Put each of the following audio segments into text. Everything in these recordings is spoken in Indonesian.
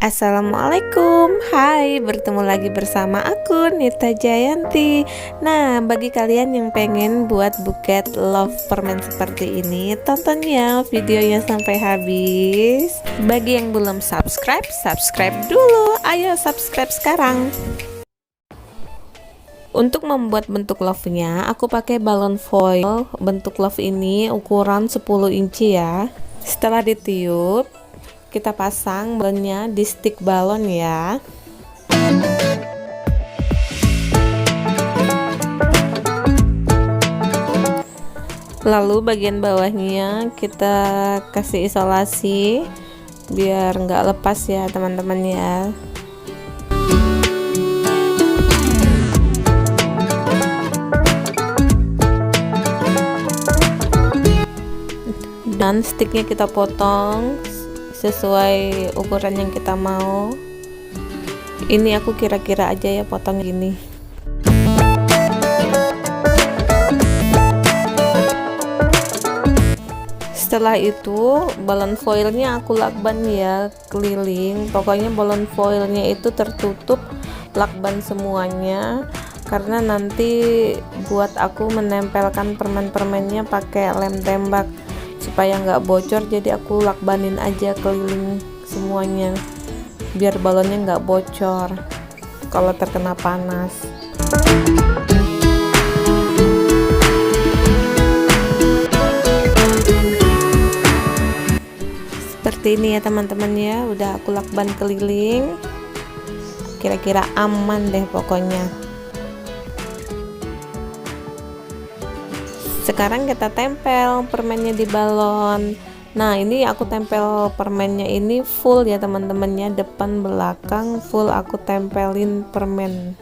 Assalamualaikum, hai, bertemu lagi bersama aku Nita Jayanti. Nah, bagi kalian yang pengen buat buket love permen seperti ini, tonton ya videonya sampai habis. Bagi yang belum subscribe, subscribe dulu. Ayo subscribe sekarang. Untuk membuat bentuk love-nya, aku pakai balon foil. Bentuk love ini ukuran 10 inci ya. Setelah ditiup, kita pasang balonnya di stick balon ya. Lalu bagian bawahnya kita kasih isolasi biar nggak lepas ya teman-teman ya. Dan sticknya kita potong sesuai ukuran yang kita mau. Ini aku kira-kira aja ya potong gini. Setelah itu balon foilnya aku lakban ya keliling. Pokoknya balon foilnya itu tertutup, lakban semuanya, karena nanti buat aku menempelkan permen-permennya pakai lem tembak supaya nggak bocor. Jadi aku lakbanin aja keliling semuanya biar balonnya nggak bocor kalau terkena panas. Seperti ini ya teman-teman ya, udah aku lakban keliling, kira-kira aman deh pokoknya. Sekarang kita tempel permennya di balon. Nah, ini aku tempel permennya ini full ya teman-temannya, depan belakang full aku tempelin permen.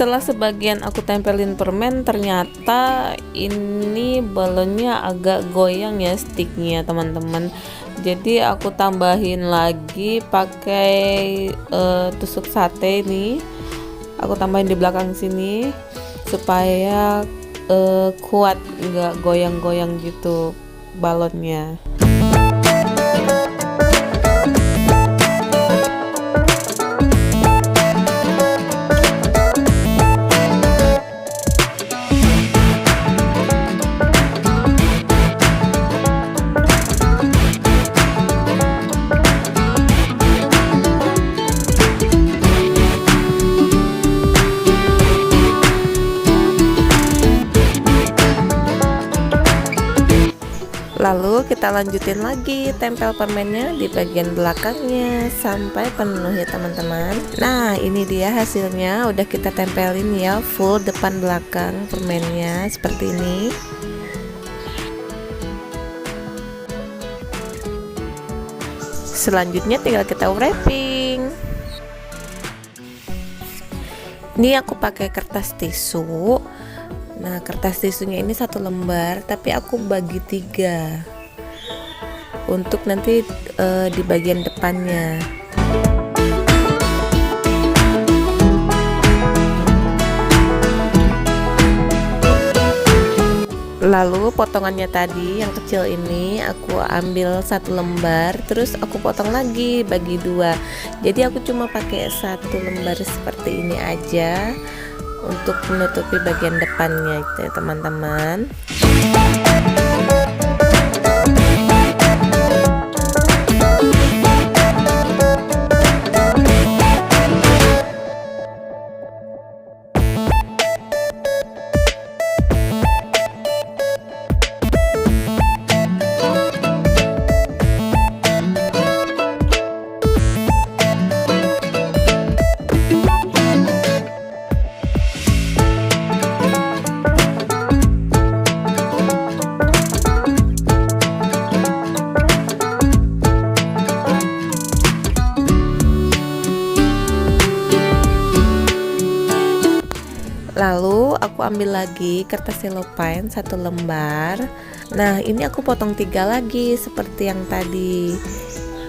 Setelah sebagian aku tempelin permen, ternyata ini balonnya agak goyang ya sticknya teman-teman. Jadi aku tambahin lagi pakai tusuk sate nih. Aku tambahin di belakang sini supaya kuat, nggak goyang-goyang gitu balonnya. Lalu kita lanjutin lagi tempel permennya di bagian belakangnya sampai penuh ya teman-teman. Nah, ini dia hasilnya, udah kita tempelin ya full depan belakang permennya seperti ini. Selanjutnya tinggal kita wrapping. Ini aku pakai kertas tisu. Nah, kertas tisunya ini 1 lembar, tapi aku bagi 3 untuk nanti di bagian depannya. Lalu potongannya tadi yang kecil ini aku ambil 1 lembar, terus aku potong lagi bagi 2. Jadi aku cuma pakai 1 lembar seperti ini aja untuk menutupi bagian depannya gitu ya teman-teman. ambil lagi kertas sellophane 1 lembar. Nah, ini aku potong 3 lagi seperti yang tadi.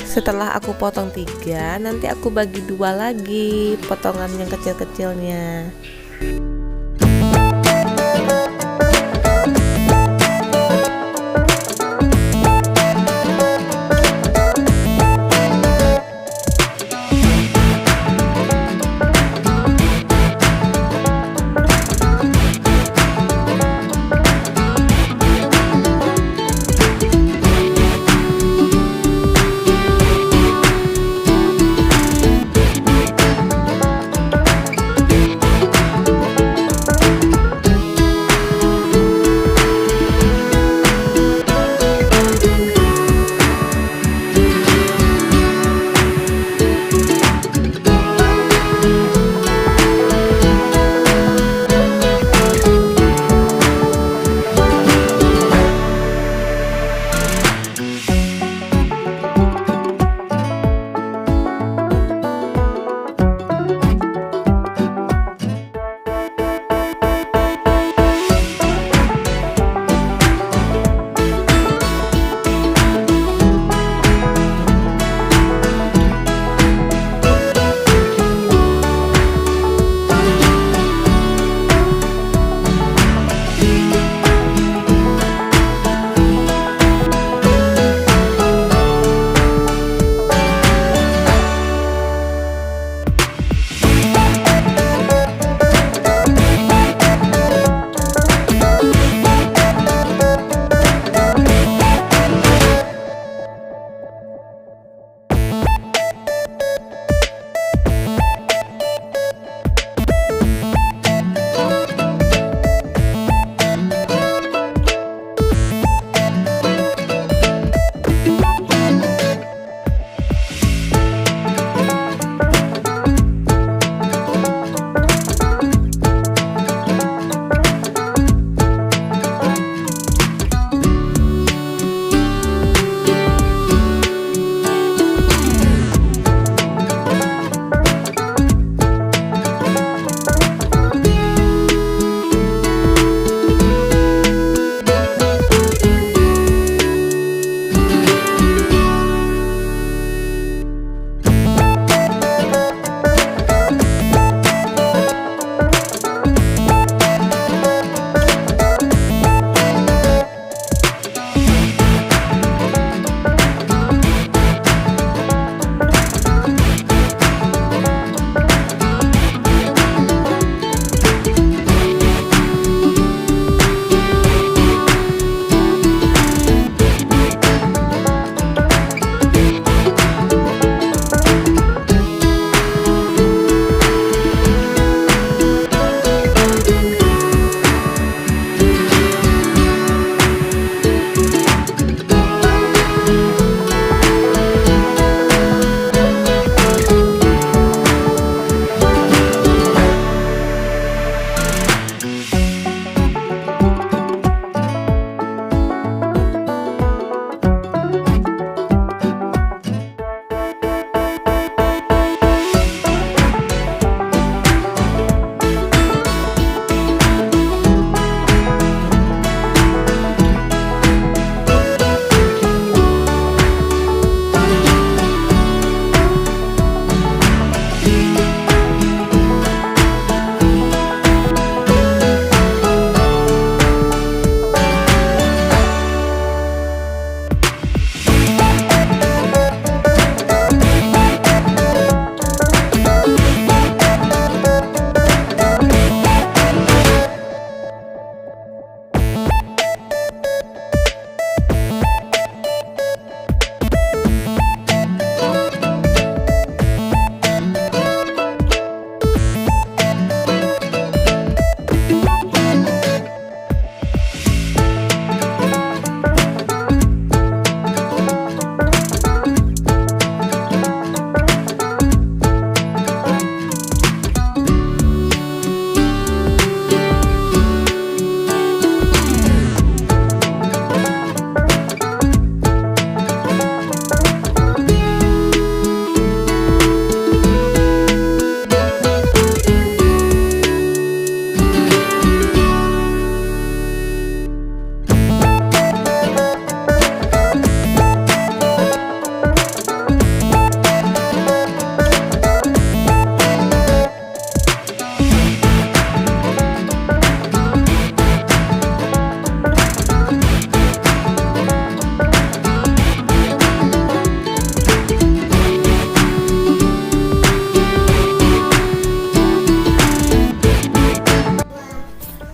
Setelah aku potong 3, nanti aku bagi 2 lagi potongan yang kecil-kecilnya.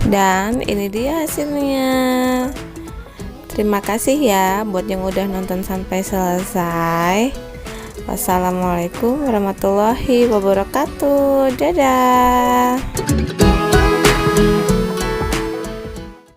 Dan ini dia hasilnya. Terima kasih ya buat yang udah nonton sampai selesai. Wassalamualaikum warahmatullahi wabarakatuh. Dadah.